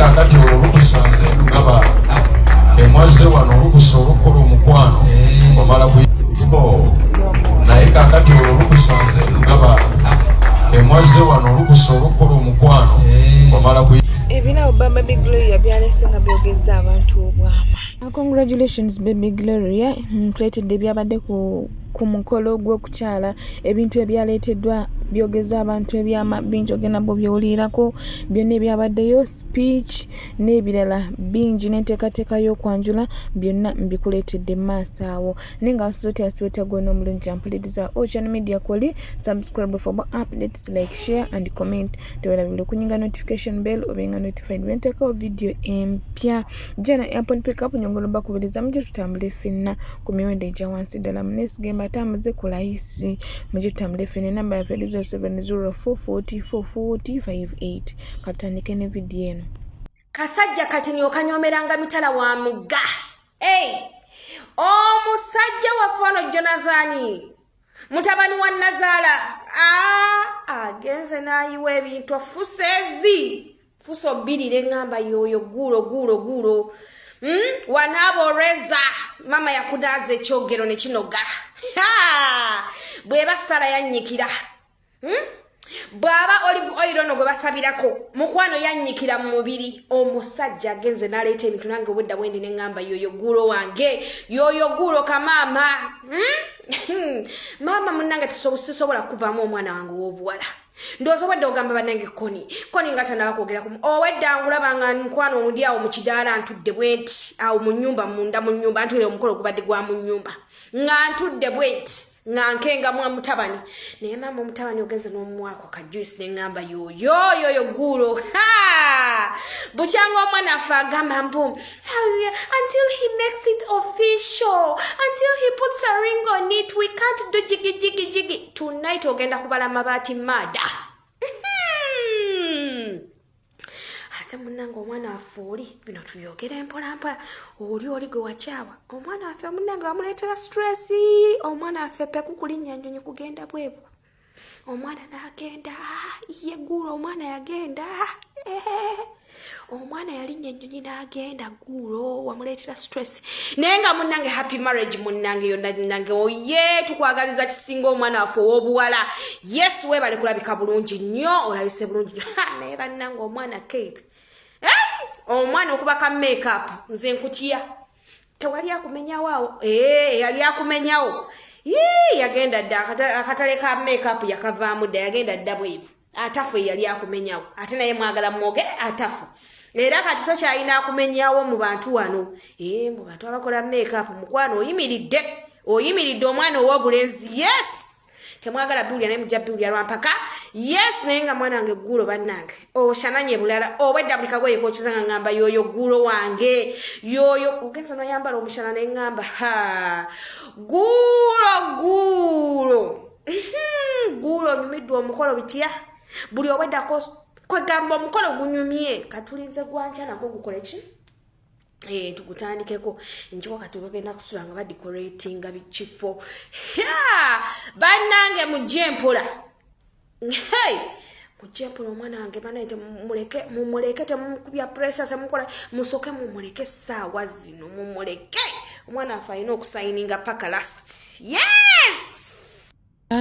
kakati olukusanze ngaba emwaze wano olukusa olukola omukwano omala kuyibo naye kakati olukusanze ngaba emwaze wano olukusa olukola omukwano omala kuyibo. Ebina Obama Baby Gloria byalese nga byogeza abantu obwama. Congratulations Baby Gloria, mtuletedde byabadde ku mukolo gw'okukyala ebintu ebyaleeteddwa byogeza abantu ebyama bingi ogenda bo byowulirako byonna ebyabaddeyo speech n'ebirala bingi n'enteekateeka y'okwanjula byonna mbikuleetedde mu maaso awo naye nga wasoza tyasiweta gwonna omulungi ampuliriza Ocean Media Koli subscribe for more updates like share and comment tewerabire kunyinga notification bell obenga notified when nteekawo video empya jana airport pickup nyongolo bakubiriza muje tutambule ffenna ku miwendo egya wansi ddala munesigamba atambuze ku layisi muje tutambule ffenna enamba yaffe 0704404058 katandike ne video eno. Kasajja kati nyokanyomeranga mitala wa mugga. Omusajja waffe ono Jonathan mutabani wa Nazala agenze n'ayiwa ebintu fuso bbiri ngamba yoyo gulo wanaboreza mama yakudaze ekyogero ne kinoga bweba Sara yanyikira bwaba olive oil ono gwe basabirako mukwano yanyikira mu mubiri omusajja agenze n'aleeta ebintu nange obwedda bwendi ne ngamba yoyo gulo wange yoyo gulo kamama mama munange sisobola kuvaamu omwana wange w'obuwala ndowooza obwedda ogamba bannange koni nga tandaba kwogeraku owedda ngulabanga mukwano omundi awo mu kidaala ntudde bwenti awo mu nnyumba munda mu nnyumba ntulire omukolo gubadde gwa mu nnyumba nga ntudde bwenti nga nkenga mwa mutabani naye mama omutabani ogenze n'omumwako ka juice ne ngamba yoyo gulo bukyanga omwana affe agamba mbu until he makes it official, until he puts a ring on it, we can't do jiggy. Tonight ogenda kubala mabaati mada. Ate munange omwana waffe oli bino tubyogera mpolampola oli gwe wakyawa omwana waffe munange wamuleetera stress omwana waffe peku kulinnya nnyonyi kugenda bwebwo omwana n'agenda ye gulo omwana yagenda omwana yalinnya ennyonyi n'agenda gulo wamuleetera stress naye nga munnange happy marriage munnange yonna munnange oye tukwagaliza kisinga omwana waffe ow'obuwala yes weebale kulabika bulungi nnyo olabise bulungi nnyo naye bannange omwana Keith omwana okubaka makeup nze nkutya tewali akumenyawo awo yali akumenyawo yagenda dda akatale ka makeup yakavaamu dda yagenda dda bwebi atafu yali akumenyawo ate naye mwagala mwoge atafu era kati tokyalina akumenyawo mu bantu wano mu bantu abakola makeup mukwano oyimiridde omwana ow'obulenzi yes temwagala biwulya naye mujja biwulya lwampaka yes naye nga mwana wange gulo bannange oshananye bulala obwedda buli kagoye kokiza nga ngamba yoyo gulo wange yoyo ogenza noyambala omushana naye ngamba gulo onyumiddwa omukolo bitya buli obweddako kwegamba omukolo gunyumye katulinze gwanja nako gukole ki tugutandikeko njiko kati bagenda kusula nga badecoratinga bikifo bannange mujempola mujempola omwana wange banaite mumuleke temukubya pressure temukola musoke mumuleke essaawa zino mumuleke omwana waffe alina okusayininga paka last yes.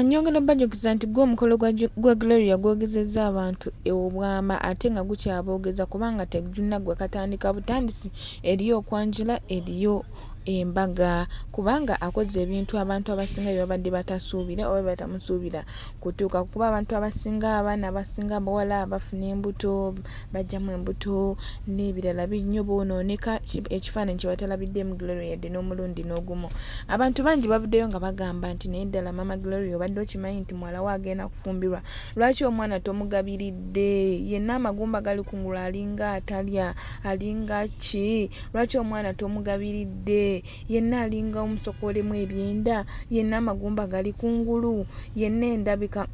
Nyongera bajjukiza nti gwe omukolo gwa Gloria gwogezezza abantu obwama ate nga gukyaboogeza kubanga tegunaggwa katandika butandisi eriyo okwanjula eriyo embaga kubanga akoze ebintu abantu abasinga babadde batasuubira oba batamusuubira kutuuka kuba abantu abasinga abaana abasinga abawala abafuna embuto bajjamu embuto n'ebirala binnyo boonooneka ekifaananyi kye batalabidde mu Gloria yadde n'omulundi n'ogumu abantu bangi bavuddeyo nga bagamba nti naye ddala mama Gloria obadde okimanyi nti muwala we agenda kufumbirwa lwaki omwana tomugabiridde yenna amagumba gali kungulu alinga atalya alinga ki lwaki omwana tomugabiridde yenna alinga omusokolemu ebyenda yenna amagumba gali kungulu yenna endabika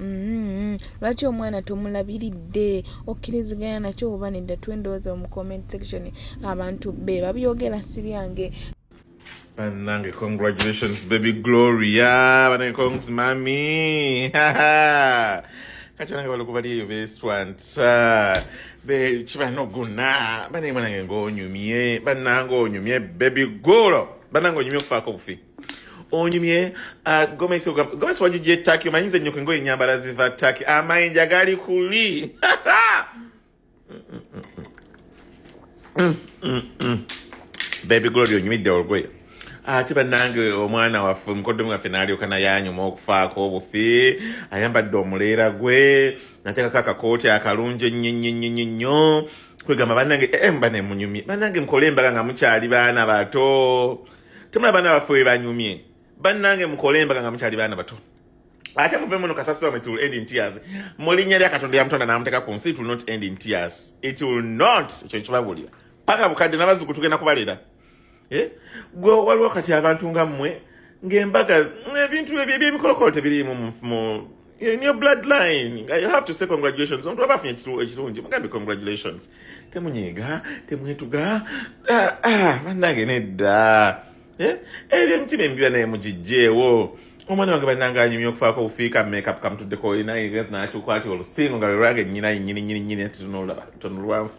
lwaki omwana tomulabiridde okkiriziganya nakyo oba nedda twendowooza mu comment section abantu be babyogera si byange. Banange, congratulations baby Gloria, banange kongs mami. Kachana wale kubali your best one. Chibano guna. Bane mwana ngo nyumye. Banango nyumye baby girl. Banango nyumye kufako kufi. Onyumye gomesi wajije taki manyize nyoke ngo inyambara ziva taki amainja gali kuli. Baby girl yonyumide olgwe. Tiba nange omwana wafu mkodomu wa finali ukana yanyu mokufako obufi ayambadde omulera gwe nateka kaka kote akalunje nyo kwegamba banange mbane munyumye banange mkolemba nga mukyali bana bato temula bana bafu banyumye banange mkolemba nga mukyali bana bato ate muve muno kasasiro it will end in tears mulinya lya katonda yamutonda namuteka ku nsi it will not end in tears it will not ekyo kibabulira paka bukadde nabazuku tugenda kubalira gwe waliwo kati abantu nga mmwe ng'embaga ebintu eby'emikolokoto biri mu in your bloodline. You have to say congratulations. Omuntu abafunye ekirungi mugambe congratulations. Temunyiga, temwetuga. Bannange nedda. Ebyo emitima emibiba naye mugijjeewo. Omwana wange bannange anyumye okufaako obufiika makeup kamutuddeko naye gezi n'atuuka ati olusingo nga lwelwange nnyini ati tono lwanfu.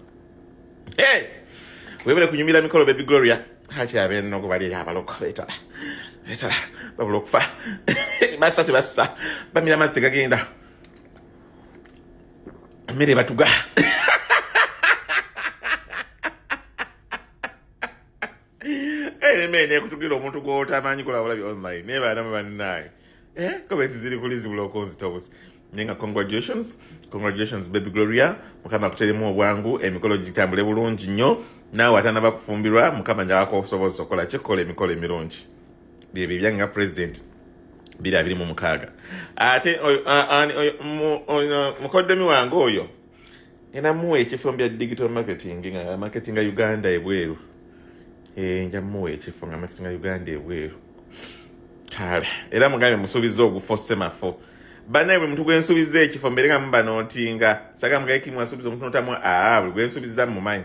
Webere kunyumira mikolo baby Gloria. Hati abene okubali abaloko betala babula okufa basa bamira amazzi gagenda mmere batuga mene kutugira omuntu gw'otamanyi kulabula bya online naye baana bannaye comments ziri kulizibula okonzitobuzi nenga congratulations baby Gloria mukama kuteremu obwangu emikolo gitambule bulungi nnyo naawe atana bakufumbirwa mukama njagako okusoboza okola kikola emikolo emirungi bye byanga president 2026 ate mukoddomi wange oyo enamuwa ekifo bya digital marketing nga Uganda ebweru njamuwa ekifo nga marketing nga Uganda ebweru kale era mugambe musuubiza ogufo semafo banaye bwe muntu gwensuubiza ekifo mbere nga muba nootinga saga mugaye kimu asuubiza omuntu notamu buli gwensuubiza mumanyi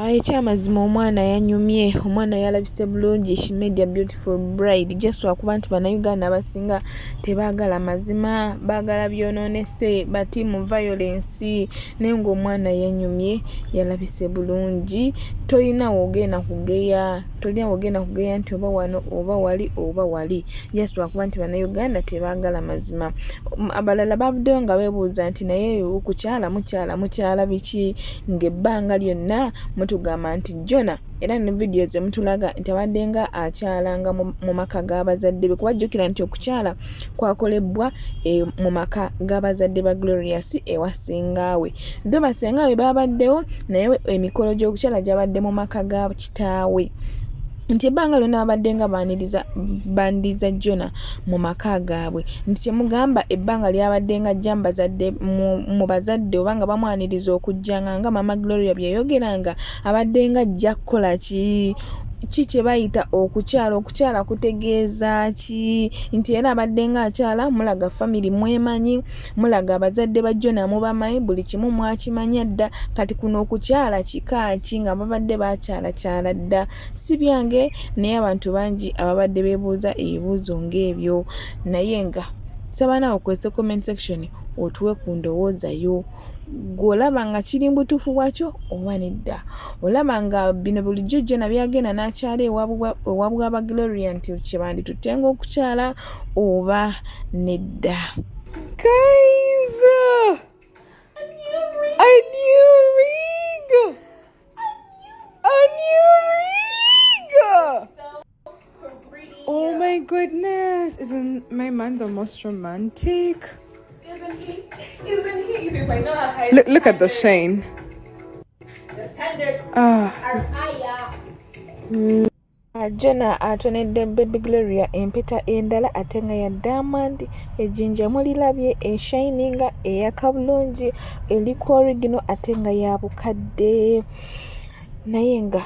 ekyamazima omwana yanyumye omwana yalabise bulungi she made a beautiful bride just wakuba nti bannayuganda abasinga tebaagala mazima baagala byonoonese bati mu violence naye ng'omwana yanyumye yalabise bulungi tolina wogenda kugeya nti oba wano oba wali just wakuba nti bannayuganda tebaagala mazima abalala babuddeyo nga beebuuza nti naye mukyala biki ng'ebbanga lyonna mutugamba nti Jona era ne video ze mutulaga nti abadde nga akyalanga mu maka g'abazadde be kubajjukira nti okukyala kwakolebwa mu maka g'abazadde ba Glorious ewasingaawe zo basengaawe babaddewo naye emikolo gy'okukyala gyabadde mu maka ga kitaawe nti ebbanga lyonna babadde nga bandiza Jona mu maka gaabwe nti kyemugamba ebbanga lyabadde nga ajja mu bazadde oba nga bamwaniriza okujjanga nga mama Gloria byeyogeranga abadde nga ajja kukola ki kye bayita okukyala kutegeeza ki nti era abadde nga akyala mulaga family mwemanyi mulaga abazadde ba Jona mubamanyi buli kimu mwakimanya dda kati kuno okukyala kikaaki nga babadde bakyala dda si byange naye abantu bangi ababadde beebuuza ebibuuzo ng'ebyo naye nga saba naawe kwese comment section otuwe ku ndowooza yo golaba nga kiri mbutuufu bwakyo oba nedda olaba nga bino bulijjo Jona byagenda n'akyala ewabwa aba Gloria nti kyebandi tutenga okukyala oba nedda guys a new ring oh my goodness isn't my man the most romantic? Isn't he? If I know how look at the shine. The standards are higher. Jona atonedde baby Gloria empeta endala ate nga ya diamond ejinja mulirabye eshininga eyaka bulungi eliko original ate nga ya bukadde naye nga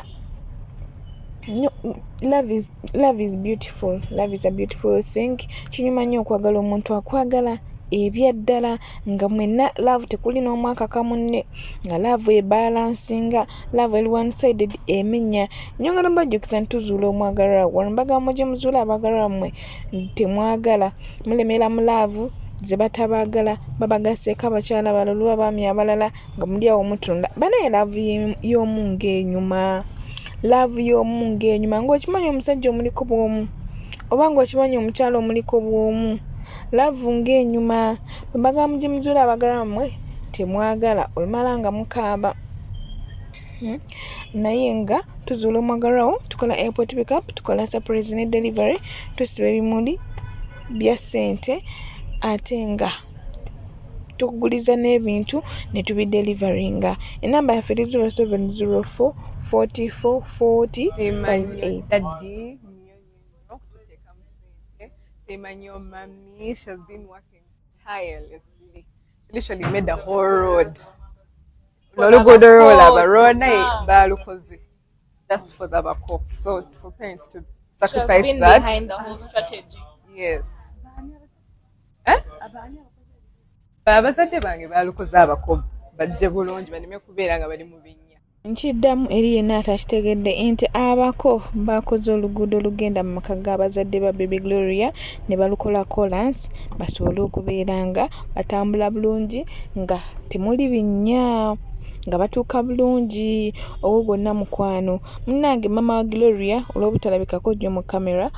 love is beautiful. Love is a beautiful thing. Kinyuma nnyo okwagala omuntu akwagala ebyaddala nga mwenna love tekuli n'omwaka kamunne nga love ebalansinga love eli one sided emenya nyonga nabajjukisa ntuzuula omwagalwa wano mbaga muje muzuula abagalwa mmwe temwagala mulemera mu love ze batabagala babagaseeko abakyala balala abaami abalala nga muli awo mutunda banaye laavu y'omu ng'enyuma ng'okimanyi omusajja omuliko bw'omu oba ng'okimanyi omukyala omuliko bw'omu laavu ng'enyuma bwe mugimuzuula abagala mmwe temwagala olumala nga mukaaba naye nga tuzuula omwagalawo tukola airport pickup tukola surprise ne delivery tusiba ebimuli bya ssente ate nga tukuguliza n'ebintu ne tubideliveringa enamba yaffe 0704 44 40 58 Semanyo Mami, she has been working tirelessly. She literally made the whole road. Just for the bako. So for parents to sacrifice she has been that. Behind the whole strategy. Yes. Abazadde bange baalukoze abako bajje bulungi baneme kubeera nga bali mu binnya. Nkiddamu eri yenna atakitegedde nti abako bakoze oluguudo olugenda mu maka g'abazadde ba Baby Gloria ne balukola kolansi basobole okubeera nga batambula bulungi nga temuli binnya nga batuuka bulungi obwo bwonna mukwano. Munnange mama wa Gloria olw'obutalabikako nnyo mu kamera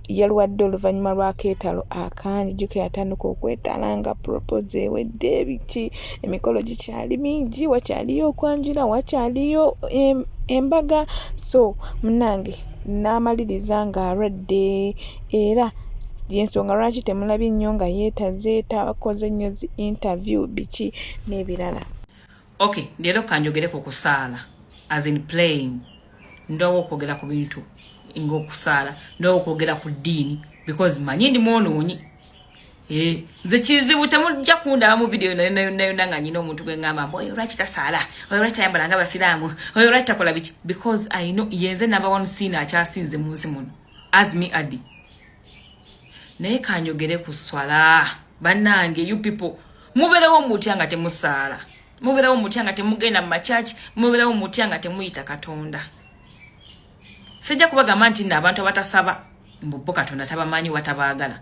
yalwadde oluvannyuma lw'akeetalo akangi jjuke yatandika okwetala nga propose ewedde ebiki emikolo gikyali mingi wakyaliyo okwanjula wakyaliyo embaga so munnange n'amaliriza ng'alwadde era yensonga lwaki temulabye nnyo nga yeetaze takoze nnyo zi interview biki n'ebirala. Okay, leero kanjogere ku kusaala as in playing ndowo okwogera ku bintu ng'okusaala ndowo okwogera ku ddiini because manyi ndi mwonoonyi nze kizibu temujja kundaba mu video yonna nga nyina omuntu gwe ngamba oyo lwaki tasaala oyo lwaki tayambala nga basiraamu oyo lwaki takola biki because I know yenze number one sin akyasinze mu nsi muno as me Adi naye kanjogere ku swala bannange you people muberewo mutya nga temusaala muberewo mutya nga temugenda mu machachi muberewo mutya nga temuyita Katonda sijja kubagamba nti n'abantu abatasaba mbubbo Katonda tabamanyi watabaagala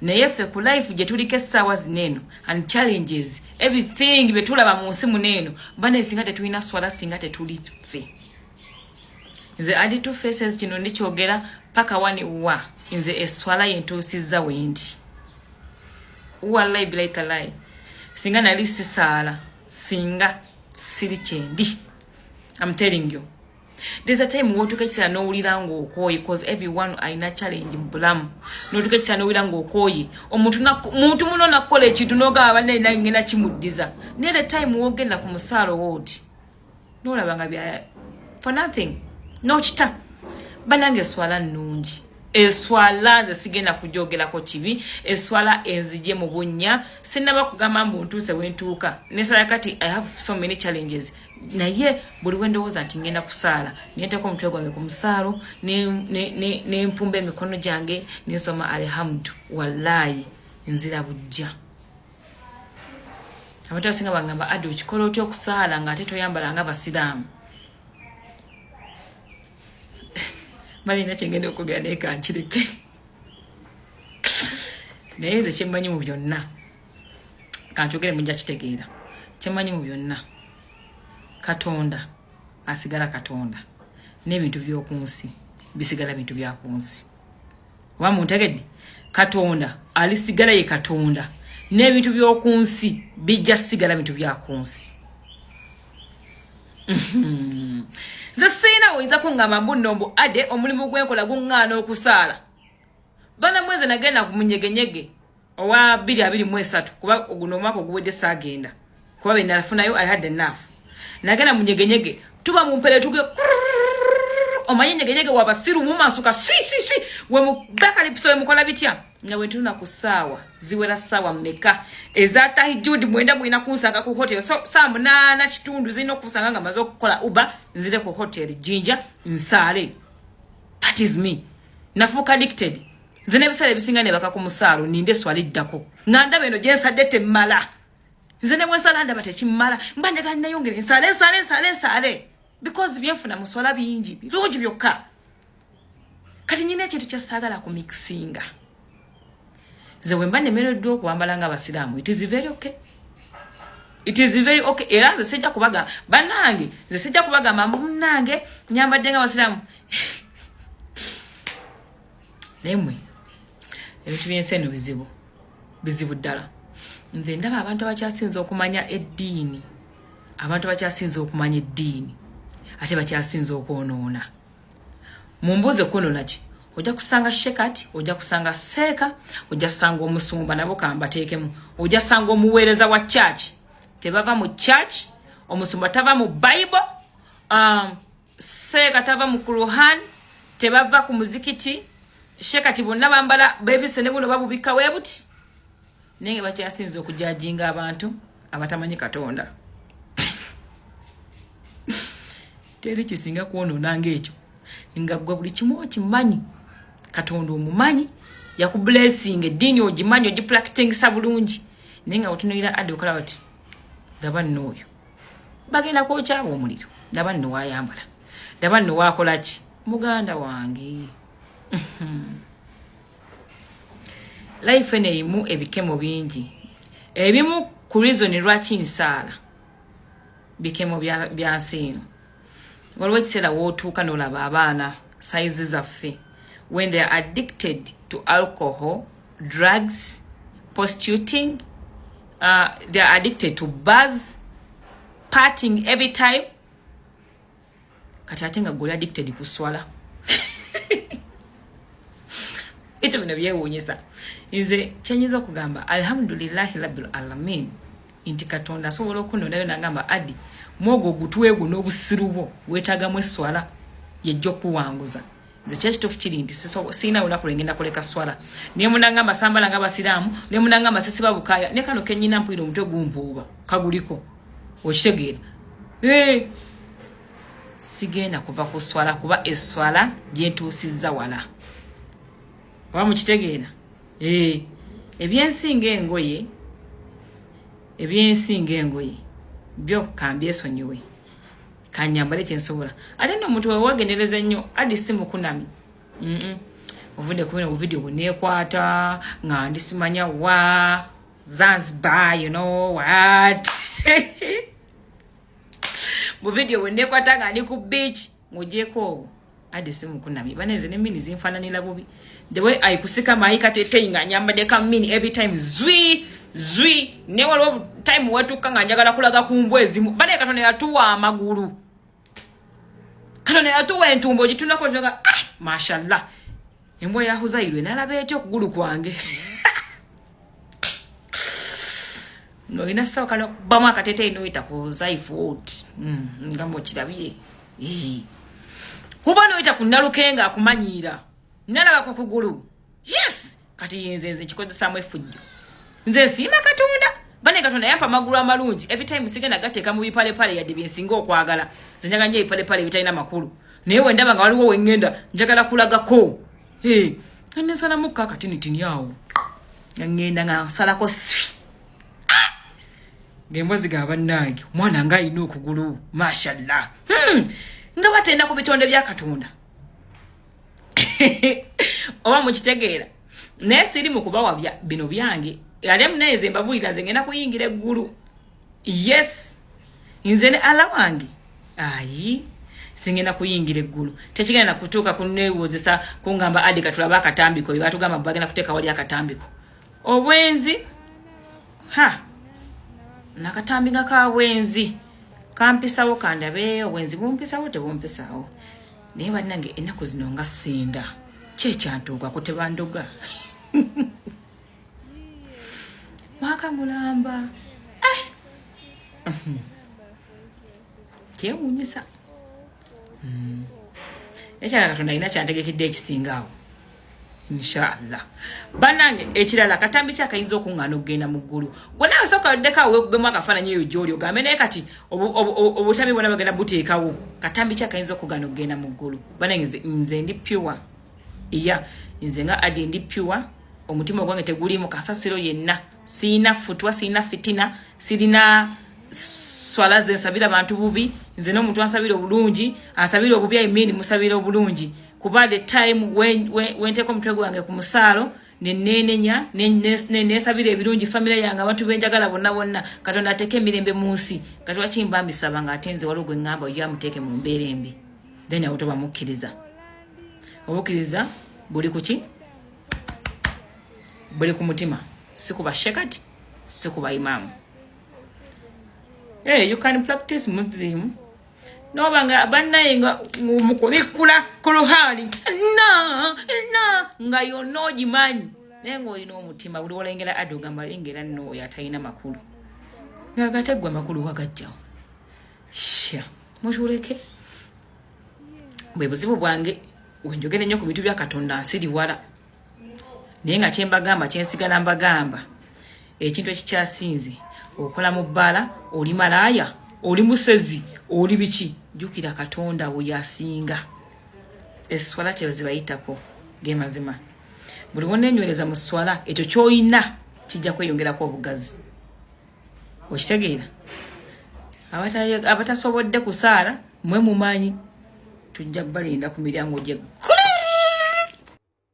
naye ffe ku life gye tuliko essaawa zineeno and challenges everything bye tulaba mu nsi muneeno bane singa tetulina swala singa tetuli ffe nze Adi Two Faces kino ndikyogera paka wani wa nze eswala yentuusizza wendi wallahi bilahi talahi singa nali sisaala singa siri kyendi I'm telling you there's a time wotukekisa n'owulira ng'okooye because everyone alina challenge mu bulamu n'otukekisa n'owulira ng'okooye omuntu muno nakukola ekintu n'ogaba banne ngenda kimuddiza naye the time wogenda ku musaalo wooti n'olaba nga bya for nothing n'okita bannange eswala nnungi eswala nze sigenda kujoogerako kibi eswala enzije mu bunnya sinnaba kugamba mbu ntuuse wentuuka nesala kati I have so many challenges naye buli wendowooza nti ngenda kusaala nenteko omutwe gwange ku musaalo nempumba emikono gyange nensoma alhamdu wallahi nzira bujja abantu abasinga bagamba Adi okikola otya okusaala ng'ate toyambala nga basiraamu balina kyengenda okwogera naye kankireke naye nze kyemmanyi mu byonna kankyogere mujja kitegeera kyemmanyi mu byonna Katonda asigala Katonda n'ebintu by'oku nsi bisigala bintu bya ku nsi oba muntegedde Katonda alisigala ye Katonda n'ebintu by'oku nsi bijja sigala bintu bya ku nsi nze siina oyinza kungamba mbu nnombo Ade omulimu gwenkola guŋŋaana okusaala bana mwezi nagenda ku munyegenyege owa 2023 kuba guno omwaka oguwedde saagenda kuba bwe nalafunayo I had enough nagenda munyegenyege tuba mu mpere tuge omanyi nyegenyege wabasiru mu masuka swi we mu bakalipso we mukola bitya nga bwe tuna ku ssaawa ziwera ssaawa mmeka ezatahijjudi mwenda gwina kunsanga ku hotel so saa 8 kitundu zino kusanga nga maze okukola uba nzire ku hotel Jinja nsaale that is me nafuuka addicted nze n'ebiseera ebisinga ne baka ku musaalo ninde swaliddako nganda beno gye nsadde temmala nze ne mwensala ndaba tekimmala mba njagala nayongere nsaale because byenfuna muswala bingi birungi byokka kati nyina ekintu kyasaagala ku mixinga Nze bwe mba nemereddwa okwambala ng'abasiraamu, it is very okay. It is very okay. Era nze sijja kubaga bannange, nze sijja kubagamba munnange nyambadde ng'abasiraamu. Nemwe ebintu byensi eno bizibu ddala. Nze ndaba abantu abakyasinza okumanya eddiini, abantu bakyasinza okumanya eddiini ate bakyasinza okwonoona. Mumbuuze kwonoona ki? Ojja kusanga shekati, ojja kusanga seeka, ojja kusanga omusumba nabo kambateekemu, ojja kusanga omuweereza wa church tebava mu church, omusumba tava mu Bible, seeka tava mu Quran, tebava ku muzikiti, shekati bonna bambala bebise ne buno babubika webuti. Nenge bakyasinza okujajinga abantu abatamanyi Katonda. Teri kisinga kwonoona ng'ekyo nga gwe buli kimu okimanyi, Katonda omumanyi, yakublessing eddiini ogimanyi ogipracticingisa bulungi, naye nga otunuulira Adi okola oti daba nno oyo bagenda kwokyaba omuliro, daba nno wayambala, daba nno wakola ki muganda wange. Life enerimu ebikemo bingi, ebimu ku reason lwaki nsaala bikemo bya nsiino. Waliwo ekiseera wootuuka n'olaba abaana size zaffe when they are addicted to alcohol, drugs, prostituting, they are addicted to bars, partying every time. Kati ate nga guli addicted ku swala. Ito bino byewuunyisa. Nze kyenyiza okugamba alhamdulillahi rabbil alamin nti Katonda asobola okunondayo nagamba Adi mwogo ogutwe guno obusiru bwo weetagamu eswala yejja okuwanguza. Nze kyekituufu kiri nti siina olunaku lwe ngenda kuleka swala. Naye munagamba sambala ng'abasiraamu, naye munagamba sisiba bukaaya, ne kano kenyina mpulira omutwe gumpuuba kaguliko. Okitegeera? Sigenda kuva ku swala kuba eswala gye ntuusizza wala. Oba mukitegeera? Ebyensinga engoye byo kambyesonyiwe kanyambale kyensobola. Ate n'omuntu wewagendereza ennyo Adi si mukunami. Ovudde ku bino video buneekwata nga ndisimanya wa Zanzibar, you know what. Bu video buneekwata nga ndi ku beach ng'ogyeko Adi si mukunami. Baneze ne mini zinfaananira bubi. The way I kusika maika tete nga nyambade ka mini every time zwi ne waliwo time watuka nga njagala kulaga ku mbwezi bane Katonda yatuwa amagulu, Katonda yatuwa entumbo gituna ko nga mashallah embwa ya Huzairwe nalaba etyo okugulu kwange. No ina soka no bama akatete ino itaku Zaifood ngambo kirabye kuba no itaku nalukenga akumanyira nalaba ku kugulu. Yes kati yenze kikozesa mu efujjo nze sima Katonda bane Katonda yampa magulu amalungi every time sigenda gateeka mu bipale pale yadde byensinga okwagala zinjaga nje bipale pale bitalina makulu naye wendaba nga waliwo wengenda njagala kulagako kanesala mukka katinitini awo ngenda nga nsalako ngembwa zigaba nange mwana nga ayina okugulu mashallah nga batenda ku bitonde bya Katonda. Oba mukitegeera naye siri mu kubawa bino byange yali mneze mbabulira zengena kuyingira eggulu. Yes nze ne ala wange ayi singenda kuyingira eggulu tekigenda kutuuka kuneewozesa kungamba Adi katulaba akatambiko batugamba bagenda kuteeka wali akatambiko obwenzi nakatambinga ka bwenzi kampisawo kandabe obwenzi bumpisawo tebumpisawo naye bannange ennaku zino nga sinda kyekyantuuka kutebandoga mwaka mulamba kyewuunyisa ekyala Katonda alina kyantegekedde ekisingaawo inshallah. Bannange ekirala katambi kyakayinza okuŋŋaana okugenda mu ggulu gwe nawe sooka oddekawo weekubemu akafaananyi eyo gy'oli ogambe naye kati obutambi bwonna bagenda buteekawo katambi kyakayinza okugaana okugenda mu ggulu. Bannange nze ndi pure nze nga Adi ndi pure, omutima gwange tegulimu kasasiro yenna, siina futwa, siina fitina, sirina swala ze nsabira abantu bubi. Nze n'omuntu ansabira obulungi, ansabira obubi musabira obulungi. Kuba the time when nteko omutwe gwange ku musaalo nenenenya nesabira ebirungi family yange abantu benjagala bonna Katonda ateke emirembe mu nsi kati wakimba mbisaba nga atenze waliwo gwe ngamba yo amuteke mu mbeera embi then awutoba mukkiriza obukkiriza buli kuki buli ku mutima si kuba shekati si kuba imamu. You can practice Muslim nobanga bannaye nga mukubikula ku luhali nga yonna ogimanyi naye ng'olina omutima buli olengera adi ogamba lengera nno oyo atalina makulu ng'agateggwa amakulu wagajjawo sha mutuleke bwe buzibu bwange wenjogere nnyo ku bintu bya Katonda nsiriwala naye nga kyembagamba kyensigala mbagamba ekintu ekikyasinze okola mu bbala oli malaaya oli musezi oli biki jukira Katonda wo yasinga eswala kye zibayitako ge mazima buli wonna enywereza mu swala ekyo kyoyina kijja kweyongerako obugazi okitegeera abatasobodde kusaala mwe mumanyi tujja balinda ku miryango gye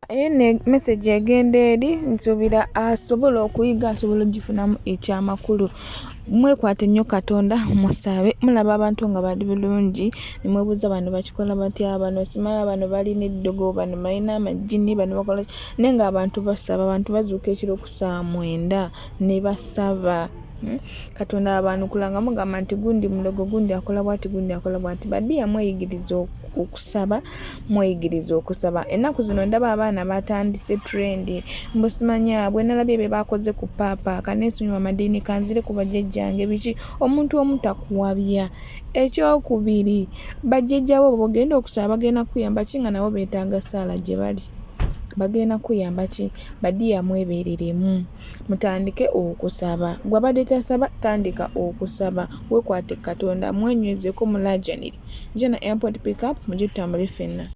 ene message egenda eri nsobira asobola okuyiga asobola ogifunamu ekyamakulu mwekwate nnyo Katonda musabe mulaba abantu nga bali bulungi nimwebuuza bano bakikola batya bano simanyi bano balina eddogo bano balina amajini bano bakola nenga abantu basaba abantu bazuuka ekiro ku saa 9 ne basaba Katonda abantu kulanga mugamba nti gundi mulogo gundi akola bwati gundi akola bwati badiya mweyigiriza okusaba mweyigiriza okusaba ennaku zino ndaba abaana batandise trend mbusimanya bwe nalabye be bakoze ku papa kanesunywa amadini kanzire ku bajjajjange biki omuntu omutakuwabya ekyokubiri bajjajjabo bogenda okusaba bagenda kuyamba kinga nabo beetaaga sala gye bali bagenda kuyamba ki badiya mwebereremu mutandike okusaba gwabadde tasaba tandika okusaba wekwate Katonda mwenywezeko mulajaniri jena airport pick up mujitambule fenna